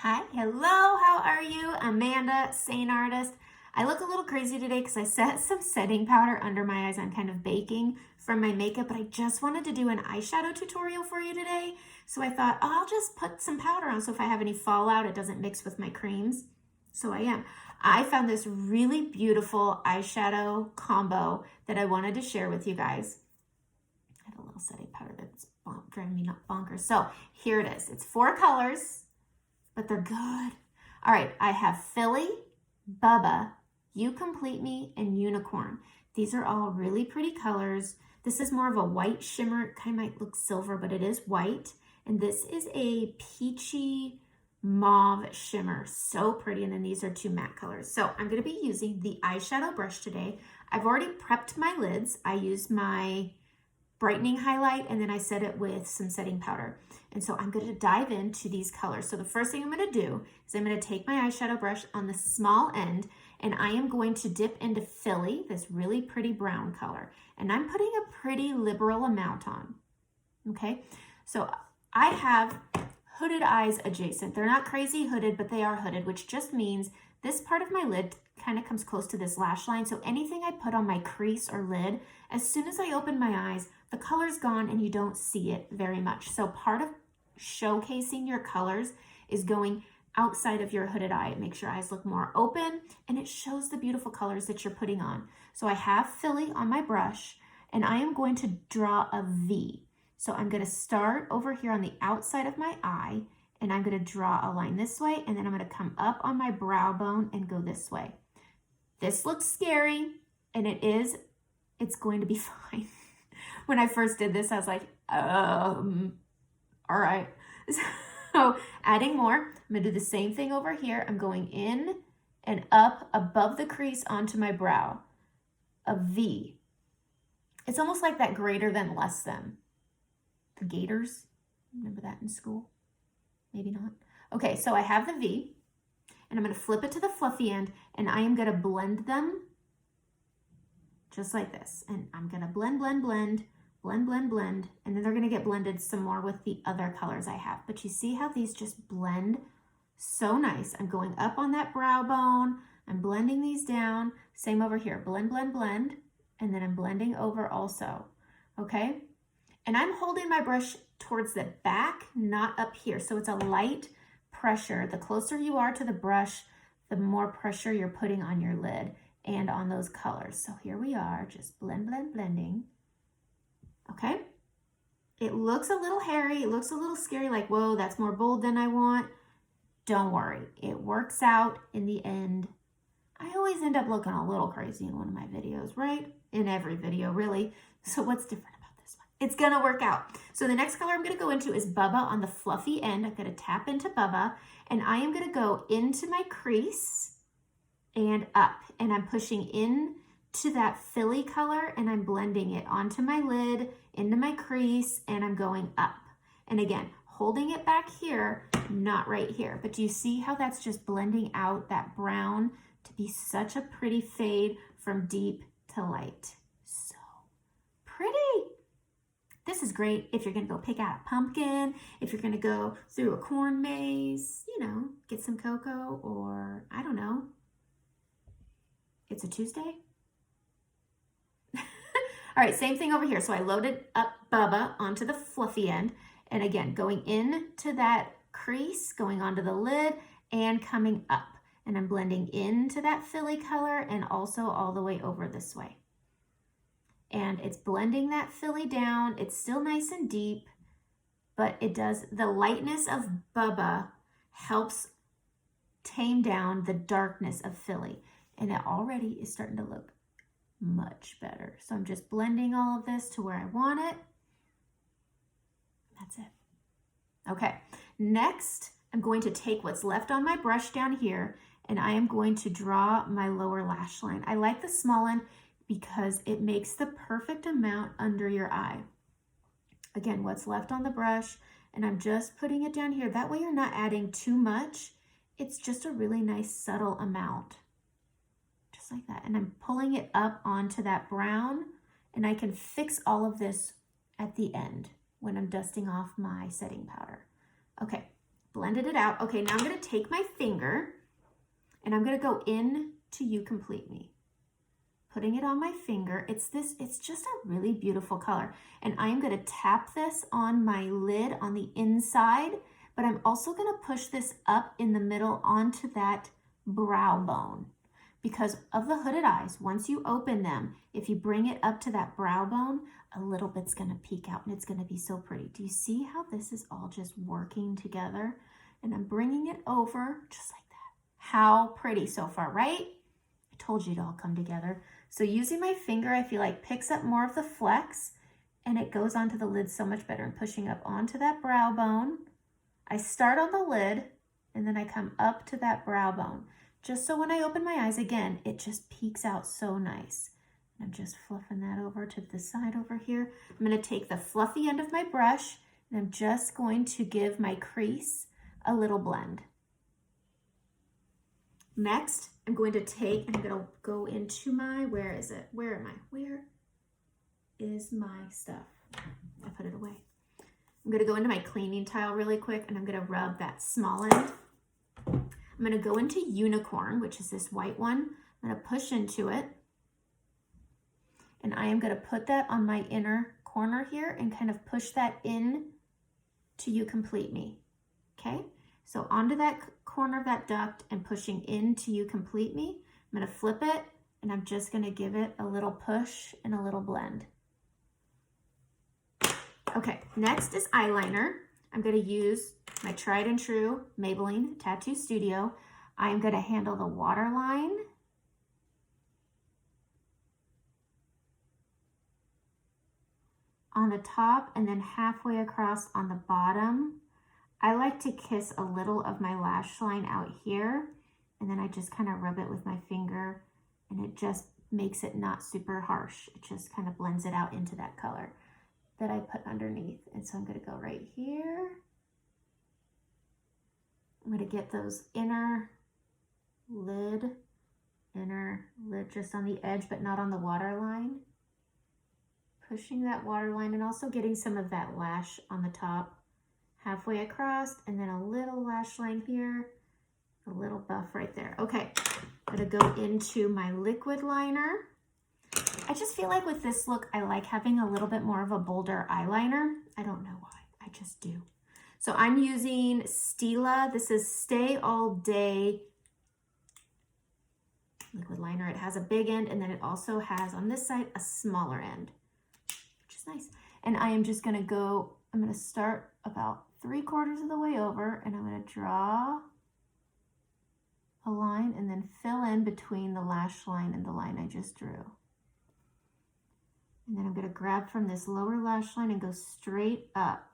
Hi, hello, how are you? Amanda, Seint Artist. I look a little crazy today because I set some setting powder under my eyes. I'm kind of baking from my makeup, but I just wanted to do an eyeshadow tutorial for you today. So I thought, oh, I'll just put some powder on so if I have any fallout, it doesn't mix with my creams. So I am. I found this really beautiful eyeshadow combo that I wanted to share with you guys. I have a little setting powder that's driving me bonkers. So here it is. It's 4 colors, but they're good. All right, I have Philly, Bubba, You Complete Me, and Unicorn. These are all really pretty colors. This is more of a white shimmer. It kind of might look silver, but it is white. And this is a peachy mauve shimmer. So pretty. And then these are 2 matte colors. So I'm going to be using the eyeshadow brush today. I've already prepped my lids. I used my brightening highlight and then I set it with some setting powder. And so I'm going to dive into these colors. So the first thing I'm going to do is I'm going to take my eyeshadow brush on the small end and I am going to dip into Philly, this really pretty brown color. And I'm putting a pretty liberal amount on. Okay, so I have hooded eyes adjacent. They're not crazy hooded, but they are hooded, which just means this part of my lid kind of comes close to this lash line. So anything I put on my crease or lid, as soon as I open my eyes, the color's gone and you don't see it very much. So part of showcasing your colors is going outside of your hooded eye. It makes your eyes look more open and it shows the beautiful colors that you're putting on. So I have Philly on my brush and I am going to draw a V. So I'm going to start over here on the outside of my eye and I'm going to draw a line this way and then I'm going to come up on my brow bone and go this way. This looks scary and it's going to be fine. When I first did this, I was like, all right. So adding more, I'm gonna do the same thing over here. I'm going in and up above the crease onto my brow, a V. It's almost like that greater than, less than. The Gators, remember that in school? Maybe not. Okay, so I have the V and I'm gonna flip it to the fluffy end and I am gonna blend them just like this. And I'm gonna blend, blend, blend, blend, blend, blend, and then they're gonna get blended some more with the other colors I have. But you see how these just blend so nice. I'm going up on that brow bone, I'm blending these down. Same over here, blend, blend, blend, and then I'm blending over also, okay? And I'm holding my brush towards the back, not up here. So it's a light pressure. The closer you are to the brush, the more pressure you're putting on your lid and on those colors. So here we are, just blend, blend, blending. Okay, it looks a little hairy, it looks a little scary, like, whoa, that's more bold than I want. Don't worry, it works out in the end. I always end up looking a little crazy in one of my videos, right? In every video, really. So what's different about this one? It's gonna work out. So the next color I'm gonna go into is Bubba on the fluffy end. I'm gonna tap into Bubba, and I am gonna go into my crease and up, and I'm pushing in to that Philly color and I'm blending it onto my lid, into my crease, and I'm going up. And again, holding it back here, not right here. But do you see how that's just blending out that brown to be such a pretty fade from deep to light? So pretty. This is great if you're gonna go pick out a pumpkin, if you're gonna go through a corn maze, you know, get some cocoa, or I don't know. It's a Tuesday. All right, same thing over here. So I loaded up Bubba onto the fluffy end. And again, going into that crease, going onto the lid and coming up. And I'm blending into that Philly color and also all the way over this way. And it's blending that Philly down. It's still nice and deep, but it does, the lightness of Bubba helps tame down the darkness of Philly. And it already is starting to look much better. So I'm just blending all of this to where I want it. That's it. Okay, next I'm going to take what's left on my brush down here and I am going to draw my lower lash line. I like the small one because it makes the perfect amount under your eye. Again, what's left on the brush, and I'm just putting it down here. That way you're not adding too much. It's just a really nice subtle amount. Like that, and I'm pulling it up onto that brown, and I can fix all of this at the end when I'm dusting off my setting powder. Okay, Blended it out. Okay, now I'm gonna take my finger and I'm gonna go in to You Complete Me. Putting it on my finger. It's just a really beautiful color. And I am gonna tap this on my lid on the inside, but I'm also gonna push this up in the middle onto that brow bone. Because of the hooded eyes, once you open them, if you bring it up to that brow bone, a little bit's gonna peek out and it's gonna be so pretty. Do you see how this is all just working together? And I'm bringing it over just like that. How pretty so far, right? I told you it'd all come together. So using my finger, I feel like picks up more of the flex and it goes onto the lid so much better. And pushing up onto that brow bone. I start on the lid and then I come up to that brow bone. Just so when I open my eyes again, it just peeks out so nice. And I'm just fluffing that over to the side over here. I'm going to take the fluffy end of my brush and I'm just going to give my crease a little blend. Next, I'm going to take, and I'm going to go into my, where is it? Where am I? Where is my stuff? I put it away. I'm going to go into my cleaning tile really quick and I'm going to rub that small end. I'm going to go into Unicorn, which is this white one. I'm going to push into it. And I am going to put that on my inner corner here and kind of push that in to You Complete Me. Okay? So onto that corner of that duct and pushing into You Complete Me. I'm going to flip it and I'm just going to give it a little push and a little blend. Okay, next is eyeliner. I'm going to use my tried and true Maybelline Tattoo Studio. I'm going to handle the waterline. On the top and then halfway across on the bottom. I like to kiss a little of my lash line out here and then I just kind of rub it with my finger and it just makes it not super harsh. It just kind of blends it out into that color that I put underneath. And so I'm going to go right here. I'm going to get those inner lid just on the edge, but not on the waterline. Pushing that waterline and also getting some of that lash on the top. Halfway across, and then a little lash line here, a little buff right there. Okay, I'm gonna go into my liquid liner. I just feel like with this look, I like having a little bit more of a bolder eyeliner. I don't know why, I just do. So I'm using Stila. This is Stay All Day liquid liner. It has a big end, and then it also has on this side a smaller end, which is nice. And I am just gonna go, I'm gonna start about 3/4 of the way over and I'm going to draw a line and then fill in between the lash line and the line I just drew. And then I'm going to grab from this lower lash line and go straight up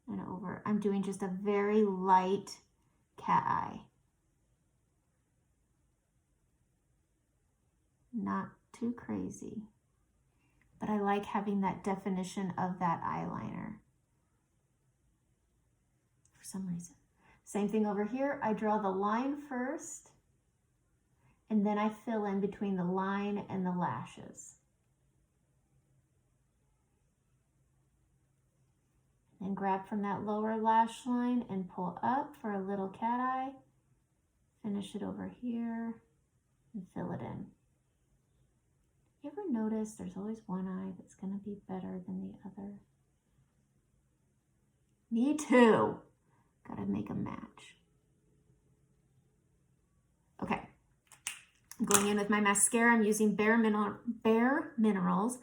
and over. I'm doing just a very light cat eye. Not too crazy, but I like having that definition of that eyeliner. For some reason. Same thing over here. I draw the line first and then I fill in between the line and the lashes. And grab from that lower lash line and pull up for a little cat eye. Finish it over here and fill it in. You ever notice there's always one eye that's going to be better than the other? Me too. Gotta make a match. Okay, I'm going in with my mascara. I'm using Bare Minerals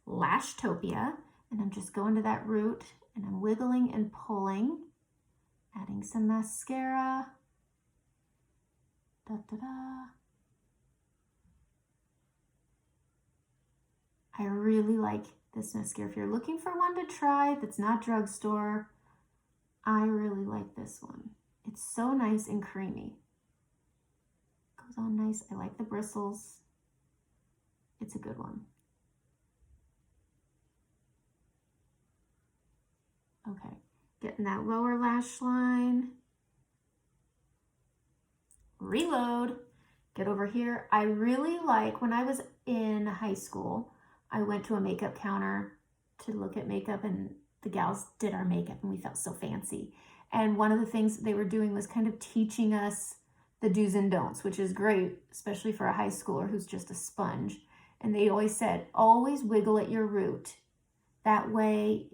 Lashtopia, and I'm just going to that root, and I'm wiggling and pulling, adding some mascara. Da, da, da. I really like this mascara. If you're looking for one to try that's not drugstore, I really like this one. It's so nice and creamy. Goes on nice. I like the bristles. It's a good one. Okay, getting that lower lash line. Reload. Get over here. I really like, when I was in high school, I went to a makeup counter to look at makeup and the gals did our makeup and we felt so fancy. And one of the things they were doing was kind of teaching us the do's and don'ts, which is great, especially for a high schooler who's just a sponge. And they always said, always wiggle at your root. That way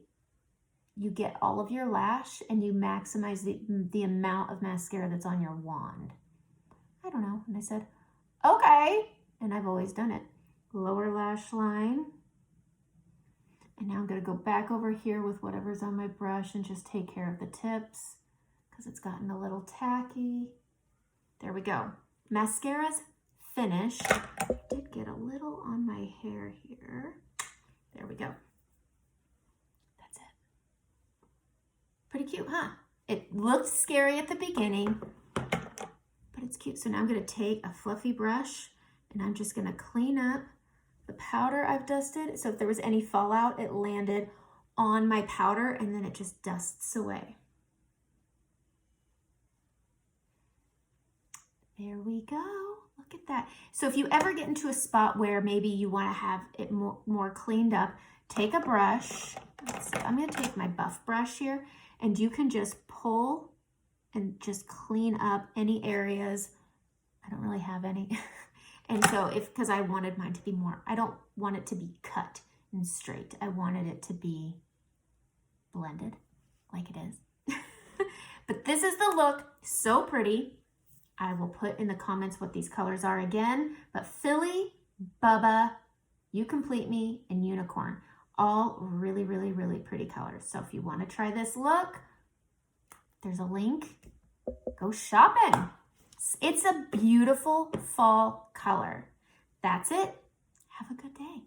you get all of your lash and you maximize the amount of mascara that's on your wand. I don't know. And I said, okay. And I've always done it. Lower lash line. And now I'm going to go back over here with whatever's on my brush and just take care of the tips because it's gotten a little tacky. There we go. Mascara's finished. I did get a little on my hair here. There we go. That's it. Pretty cute, huh? It looked scary at the beginning, but it's cute. So now I'm going to take a fluffy brush and I'm just going to clean up the powder I've dusted. So if there was any fallout, it landed on my powder and then it just dusts away. There we go. Look at that. So if you ever get into a spot where maybe you want to have it more cleaned up, take a brush. Let's see, I'm going to take my buff brush here and you can just pull and just clean up any areas. I don't really have any. And so because I wanted mine to be more, I don't want it to be cut and straight. I wanted it to be blended like it is. But this is the look. So pretty. I will put in the comments what these colors are again. But Philly, Bubba, You Complete Me, and Unicorn. All really, really, really pretty colors. So if you want to try this look, there's a link. Go shopping. It's a beautiful fall color. That's it. Have a good day.